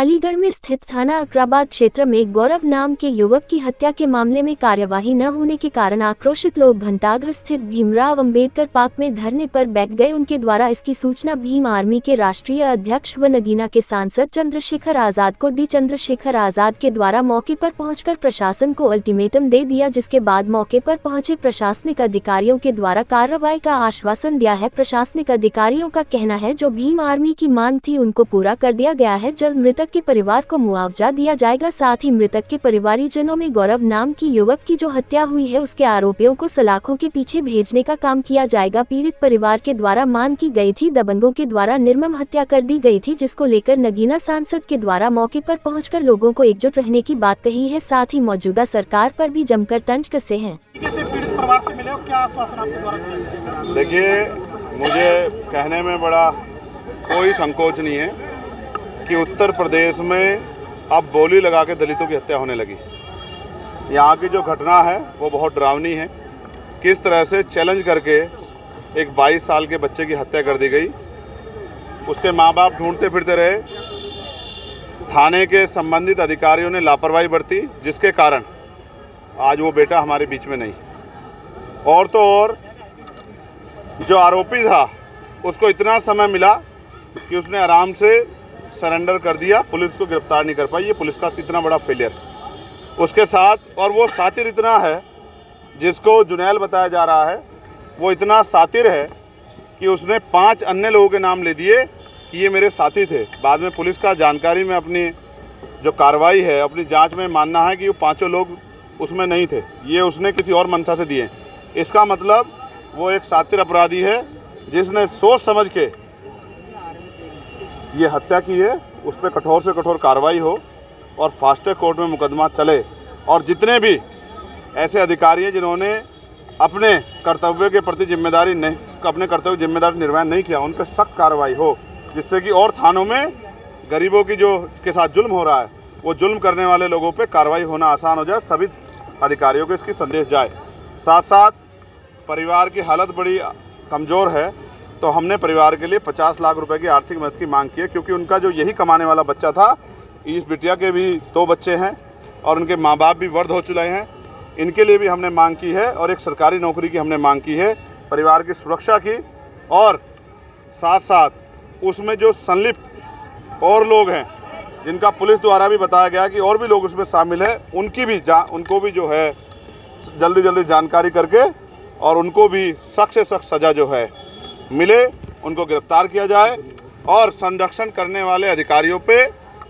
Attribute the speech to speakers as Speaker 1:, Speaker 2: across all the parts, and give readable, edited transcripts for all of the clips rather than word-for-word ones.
Speaker 1: अलीगढ़ में स्थित थाना अकराबाद क्षेत्र में गौरव नाम के युवक की हत्या के मामले में कार्यवाही न होने के कारण आक्रोशित लोग घंटाघर स्थित भीमराव अंबेडकर पार्क में धरने पर बैठ गए। उनके द्वारा इसकी सूचना भीम आर्मी के राष्ट्रीय अध्यक्ष व नगीना के सांसद चंद्रशेखर आजाद को दी। चंद्रशेखर आजाद के द्वारा मौके पर पहुंचकर प्रशासन को अल्टीमेटम दे दिया, जिसके बाद मौके पर पहुंचे प्रशासनिक अधिकारियों के द्वारा कार्रवाई का आश्वासन दिया है। प्रशासनिक अधिकारियों का कहना है जो भीम आर्मी की मांग थी उनको पूरा कर दिया गया है। जल्द मृतक के परिवार को मुआवजा दिया जाएगा। साथ ही मृतक के परिवारीजनों में गौरव नाम की युवक की जो हत्या हुई है उसके आरोपियों को सलाखों के पीछे भेजने का काम किया जाएगा। पीड़ित परिवार के द्वारा मांग की गई थी दबंगों के द्वारा निर्मम हत्या कर दी गई थी, जिसको लेकर नगीना सांसद के द्वारा मौके पर पहुंचकर लोगों को एकजुट रहने की बात कही है। साथ ही मौजूदा सरकार पर भी जमकर तंज कसे हैं।
Speaker 2: देखिए, मुझे कहने में बड़ा कोई संकोच नहीं है कि उत्तर प्रदेश में अब बोली लगा के दलितों की हत्या होने लगी। यहाँ की जो घटना है वो बहुत डरावनी है। किस तरह से चैलेंज करके एक 22 साल के बच्चे की हत्या कर दी गई। उसके माँ बाप ढूंढते फिरते रहे, थाने के संबंधित अधिकारियों ने लापरवाही बरती, जिसके कारण आज वो बेटा हमारे बीच में नहीं। और तो और जो आरोपी था उसको इतना समय मिला कि उसने आराम से सरेंडर कर दिया, पुलिस को गिरफ्तार नहीं कर पाई। ये पुलिस का इतना बड़ा फेलियर उसके साथ। और वो सातिर इतना है, जिसको जुनैल बताया जा रहा है, वो इतना सातिर है कि उसने 5 अन्य लोगों के नाम ले दिए कि ये मेरे साथी थे। बाद में पुलिस का जानकारी में अपनी जो कार्रवाई है, अपनी जांच में मानना है कि वो 5 लोग उसमें नहीं थे, ये उसने किसी और मंशा से दिए। इसका मतलब वो एक सातिर अपराधी है जिसने सोच समझ के ये हत्या की है। उस पर कठोर से कठोर कार्रवाई हो और फास्ट ट्रैक कोर्ट में मुकदमा चले। और जितने भी ऐसे अधिकारी हैं जिन्होंने अपने कर्तव्य के प्रति अपने कर्तव्य जिम्मेदारी निर्वहन नहीं किया, उन पर सख्त कार्रवाई हो, जिससे कि और थानों में गरीबों की जो के साथ जुल्म हो रहा है, वो जुल्म करने वाले लोगों पे कार्रवाई होना आसान हो जाए। सभी अधिकारियों को इसकी संदेश जाए। साथ साथ परिवार की हालत बड़ी कमज़ोर है, तो हमने परिवार के लिए 50 लाख रुपए की आर्थिक मदद की मांग की है, क्योंकि उनका जो यही कमाने वाला बच्चा था। इस बिटिया के भी 2 बच्चे हैं और उनके माँ बाप भी वृद्ध हो चुके हैं। इनके लिए भी हमने मांग की है और एक सरकारी नौकरी की हमने मांग की है, परिवार की सुरक्षा की। और साथ साथ उसमें जो संलिप्त और लोग हैं, जिनका पुलिस द्वारा भी बताया गया कि और भी लोग उसमें शामिल है, उनको भी जो है जल्दी जानकारी करके और उनको भी सख्त से सख्त सज़ा जो है मिले, उनको गिरफ्तार किया जाए और संरक्षण करने वाले अधिकारियों पे,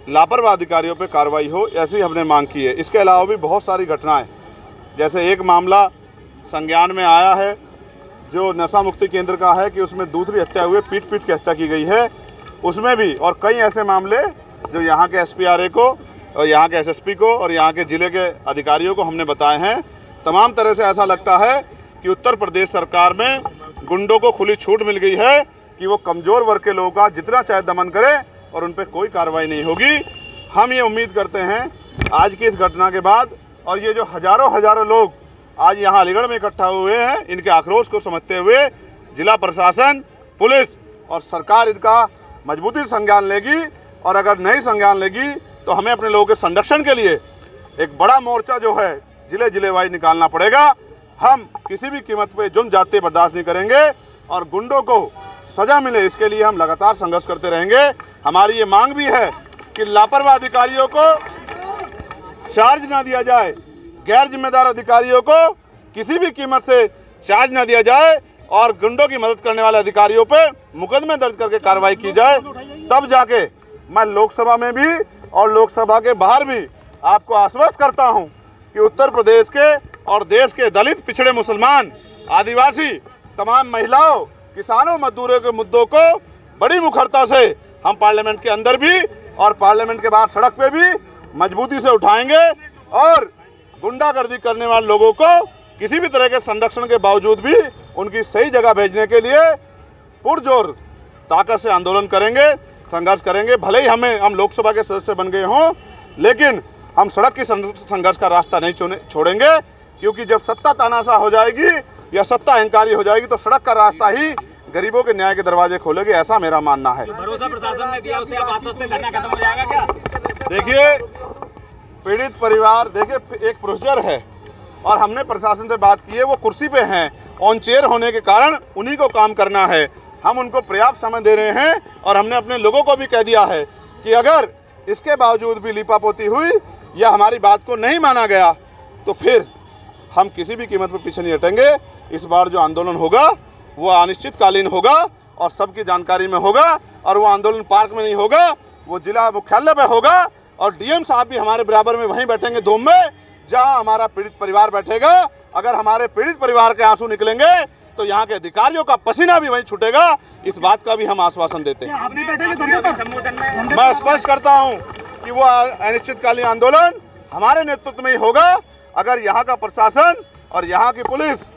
Speaker 2: लापरवाह अधिकारियों पे कार्रवाई हो, ऐसी हमने मांग की है। इसके अलावा भी बहुत सारी घटनाएं, जैसे एक मामला संज्ञान में आया है जो नशा मुक्ति केंद्र का है कि उसमें दूसरी हत्या हुई, पीट के हत्या की गई है, उसमें भी। और कई ऐसे मामले जो यहाँ के SPRA को और यहाँ के SSP को और यहाँ के ज़िले के अधिकारियों को हमने बताए हैं। तमाम तरह से ऐसा लगता है कि उत्तर प्रदेश सरकार में गुंडों को खुली छूट मिल गई है कि वो कमज़ोर वर्ग के लोगों का जितना चाहे दमन करें और उन पर कोई कार्रवाई नहीं होगी। हम ये उम्मीद करते हैं आज की इस घटना के बाद, और ये जो हज़ारों लोग आज यहाँ अलीगढ़ में इकट्ठा हुए हैं, इनके आक्रोश को समझते हुए जिला प्रशासन, पुलिस और सरकार इनका मजबूती से संज्ञान लेगी। और अगर नहीं संज्ञान लेगी तो हमें अपने लोगों के संरक्षण के लिए एक बड़ा मोर्चा जो है जिले वाइज निकालना पड़ेगा। हम किसी भी कीमत पे जुल्म जाते बर्दाश्त नहीं करेंगे और गुंडों को सजा मिले, इसके लिए हम लगातार संघर्ष करते रहेंगे। हमारी ये मांग भी है कि लापरवाह अधिकारियों को चार्ज ना दिया जाए, गैर जिम्मेदार अधिकारियों को किसी भी कीमत से चार्ज ना दिया जाए और गुंडों की मदद करने वाले अधिकारियों पे मुकदमे दर्ज करके कार्रवाई की जाए। तब जाके मैं लोकसभा में भी और लोकसभा के बाहर भी आपको आश्वस्त करता हूँ कि उत्तर प्रदेश के और देश के दलित, पिछड़े, मुसलमान, आदिवासी, तमाम महिलाओं, किसानों, मजदूरों के मुद्दों को बड़ी मुखरता से हम पार्लियामेंट के अंदर भी और पार्लियामेंट के बाहर सड़क पे भी मजबूती से उठाएंगे और गुंडागर्दी करने वाले लोगों को किसी भी तरह के संरक्षण के बावजूद भी उनकी सही जगह भेजने के लिए पुरजोर ताकत से आंदोलन करेंगे, संघर्ष करेंगे। भले ही हम लोकसभा के सदस्य बन गए हों, लेकिन हम सड़क की संघर्ष का रास्ता नहीं छोड़ेंगे, क्योंकि जब सत्ता तानाशाह हो जाएगी या सत्ता अहंकारी हो जाएगी तो सड़क का रास्ता ही गरीबों के न्याय के दरवाजे खोलेगी, ऐसा मेरा मानना है।
Speaker 3: भरोसा प्रशासन ने दिया उसे आप आश्वस्त हैं, धरना खत्म हो जाएगा क्या?
Speaker 2: देखिए पीड़ित परिवार, देखिए एक प्रोसीजर है और हमने प्रशासन से बात की है, वो कुर्सी पे हैं, ऑन चेयर होने के कारण उन्हीं को काम करना है। हम उनको पर्याप्त समय दे रहे हैं और हमने अपने लोगों को भी कह दिया है कि अगर इसके बावजूद भी लीपापोती हुई या हमारी बात को नहीं माना गया तो फिर हम किसी भी कीमत पर पीछे नहीं हटेंगे। इस बार जो आंदोलन होगा वो अनिश्चितकालीन होगा और सबकी जानकारी में होगा और वो आंदोलन पार्क में नहीं होगा, वो जिला मुख्यालय पे होगा और डीएम साहब भी हमारे बराबर में वहीं बैठेंगे धूम में जहां हमारा पीड़ित परिवार बैठेगा। अगर हमारे पीड़ित परिवार के आंसू निकलेंगे तो यहाँ के अधिकारियों का पसीना भी वहीं छूटेगा। इस बात का भी हम आश्वासन देते हैं। मैं स्पष्ट करता हूँ कि वो अनिश्चितकालीन आंदोलन हमारे नेतृत्व में ही होगा। अगर यहाँ का प्रशासन और यहाँ की पुलिस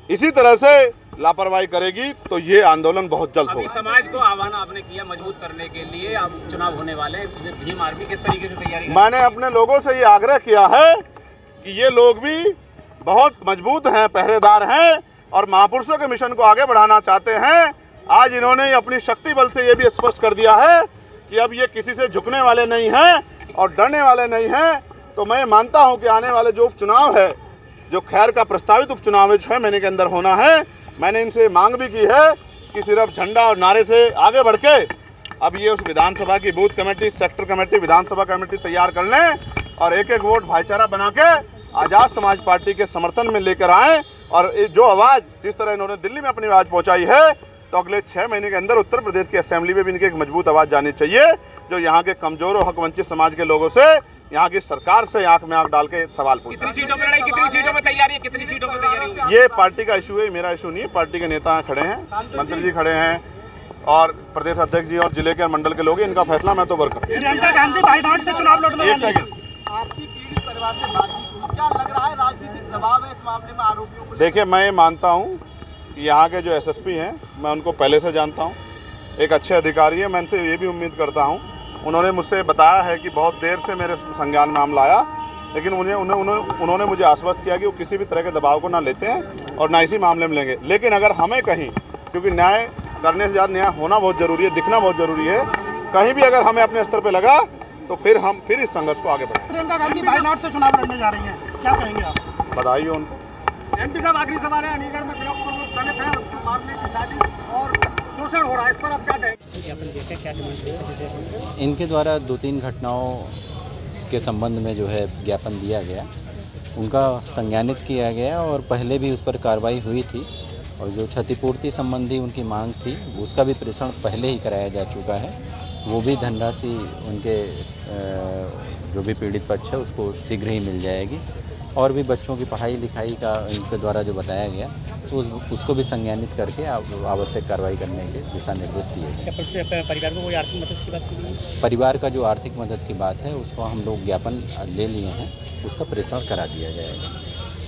Speaker 2: इसी तरह से लापरवाही करेगी तो ये आंदोलन बहुत जल्द होगा।
Speaker 3: समाज को आह्वान आपने किया मजबूत करने के लिए, अब चुनाव होने वाले हैं, भीम आर्मी किस तरीके से तैयारी?
Speaker 2: मैंने अपने लोगों से ये आग्रह किया है कि ये लोग भी बहुत मजबूत हैं, पहरेदार हैं और महापुरुषों के मिशन को आगे बढ़ाना चाहते हैं। आज इन्होंने अपनी शक्ति बल से ये भी स्पष्ट कर दिया है कि अब ये किसी से झुकने वाले नहीं हैं और डरने वाले नहीं हैं। तो मैं मानता हूं कि आने वाले जो उपचुनाव है, जो खैर का प्रस्तावित उपचुनाव है 6 महीने के अंदर होना है, मैंने इनसे मांग भी की है कि सिर्फ झंडा और नारे से आगे बढ़ के अब ये उस विधानसभा की बूथ कमेटी, सेक्टर कमेटी, विधानसभा कमेटी तैयार कर लें और एक एक वोट भाईचारा बना के आज़ाद समाज पार्टी के समर्थन में लेकर आएँ। और जो आवाज़ जिस तरह इन्होंने दिल्ली में अपनी आवाज़ पहुँचाई है तो अगले 6 महीने के अंदर उत्तर प्रदेश की असेंबली में भी इनकी एक मजबूत आवाज़ जानी चाहिए, जो यहाँ के कमजोर और हक वंचित समाज के लोगों से, यहाँ की सरकार से आंख में आंख डाल के सवाल पूछे।
Speaker 3: कितनी सीटों पर लड़ाई, कितनी सीटों पर तैयारी है, कितनी सीटों पर तैयारी होगी?
Speaker 2: ये पार्टी का इशू है, मेरा इशू नहीं है। पार्टी के नेता खड़े हैं, मंत्री जी खड़े हैं और प्रदेश अध्यक्ष जी और जिले के मंडल के लोग हैं, इनका फैसला मैं तो वर्कर।
Speaker 4: प्रियंका गांधी बाईघाट से चुनाव लड़ने
Speaker 2: एक सेकंड,
Speaker 5: आपकी पीड़ित परिवार से बातचीत हुई, क्या लग रहा है राजनीतिक दबाव है इस मामले में आरोपियों को?
Speaker 2: देखिए मैं मानता हूँ कि यहाँ के जो एसएसपी हैं मैं उनको पहले से जानता हूँ, एक अच्छे अधिकारी है। मैं इनसे ये भी उम्मीद करता हूँ, उन्होंने मुझसे बताया है कि बहुत देर से मेरे संज्ञान में मामला आया, लेकिन उन्होंने मुझे आश्वस्त किया कि वो किसी भी तरह के दबाव को ना लेते हैं और ना इसी मामले में लेंगे। लेकिन अगर हमें कहीं, क्योंकि न्याय करने से ज़्यादा न्याय होना बहुत ज़रूरी है, दिखना बहुत ज़रूरी है, कहीं भी अगर हमें अपने स्तर पर लगा तो फिर हम इस संघर्ष को आगे बढ़ाएंगे।
Speaker 4: प्रियंका गांधी बाईघाट से चुनाव लड़ने जा रही हैं, क्या कहेंगे आप?
Speaker 2: बधाई हो उनको।
Speaker 3: एमपी साहब आखिरी सवाल है, अलीगढ़ में ब्लॉक प्रमुख दलित हैं, उसको मारने की साजिश और शोषण हो रहा है, इस पर आप क्या कहेंगे?
Speaker 6: इनके द्वारा 2-3 घटनाओं के संबंध में जो है ज्ञापन दिया गया, उनका संज्ञानित किया गया और पहले भी उस पर कार्रवाई हुई थी और जो क्षतिपूर्ति संबंधी उनकी मांग थी उसका भी प्रेषण पहले ही कराया जा चुका है। वो भी धनराशि उनके जो भी पीड़ित पक्ष है उसको शीघ्र ही मिल जाएगी और भी बच्चों की पढ़ाई लिखाई का इनके द्वारा जो बताया गया तो उसको भी संज्ञानित करके आवश्यक कार्रवाई करने के दिशा निर्देश दिए गए।
Speaker 3: परिवार को कोई आर्थिक मदद की बात की गई?
Speaker 6: परिवार का जो आर्थिक मदद की बात है उसको हम लोग ज्ञापन ले लिए हैं, उसका प्रेषण करा दिया जाएगा।